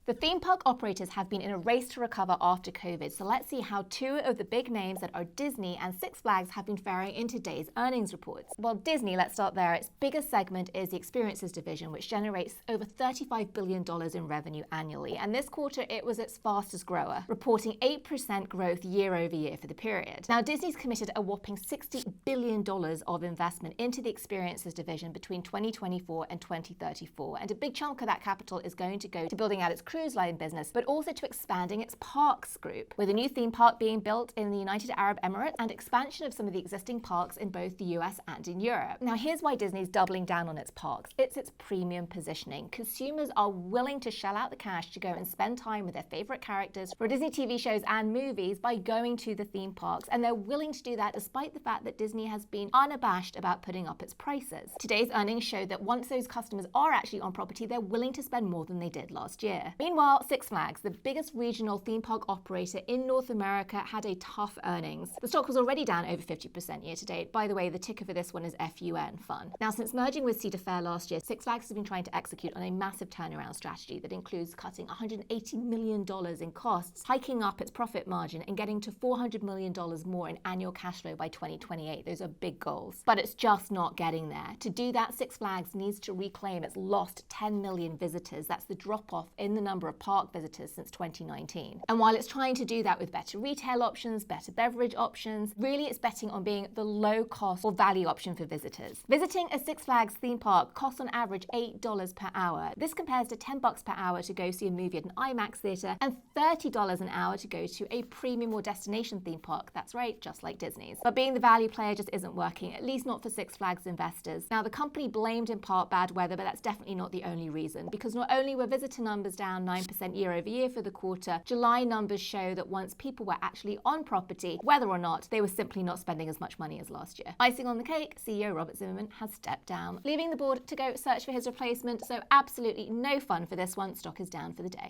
The theme park operators have been in a race to recover after COVID, so let's see how two of the big names that are Disney and Six Flags have been faring in today's earnings reports. Well, Disney, let's start there. Its biggest segment is the experiences division, which generates over $35 billion in revenue annually, and this quarter it was its fastest grower, reporting 8% growth year over year for the period. Now, Disney's committed a whopping $60 billion of investment into the experiences division between 2024 and 2034, and a big chunk of that capital is going to go to building out its cruise line business, but also to expanding its parks group, with a new theme park being built in the United Arab Emirates and expansion of some of the existing parks in both the US and in Europe. Now, here's why Disney's doubling down on its parks. It's its premium positioning. Consumers are willing to shell out the cash to go and spend time with their favorite characters for Disney TV shows and movies by going to the theme parks, and they're willing to do that despite the fact that Disney has been unabashed about putting up its prices. Today's earnings show that once those customers are actually on property, they're willing to spend more than they did last year. Meanwhile, Six Flags, the biggest regional theme park operator in North America, had a tough earnings. The stock was already down over 50% year to date. By the way, the ticker for this one is FUN, fun. Now, since merging with Cedar Fair last year, Six Flags has been trying to execute on a massive turnaround strategy that includes cutting $180 million in costs, hiking up its profit margin, and getting to $400 million more in annual cash flow by 2028. Those are big goals. But it's just not getting there. To do that, Six Flags needs to reclaim its lost 10 million visitors. That's the drop-off in the number of park visitors since 2019. And while it's trying to do that with better retail options, better beverage options, really it's betting on being the low-cost or value option for visitors. Visiting a Six Flags theme park costs on average $8 per hour. This compares to $10 per hour to go see a movie at an IMAX theater and $30 an hour to go to a premium or destination theme park. That's right, just like Disney's. But being the value player just isn't working, at least not for Six Flags investors. Now, the company blamed in part bad weather, but that's definitely not the only reason, because not only were visitor numbers down 9% year over year for the quarter, July numbers show that once people were actually on property, whether or not, they were simply not spending as much money as last year. Icing on the cake, CEO Robert Zimmerman has stepped down, leaving the board to go search for his replacement, so absolutely no fun for this one. Stock is down for the day.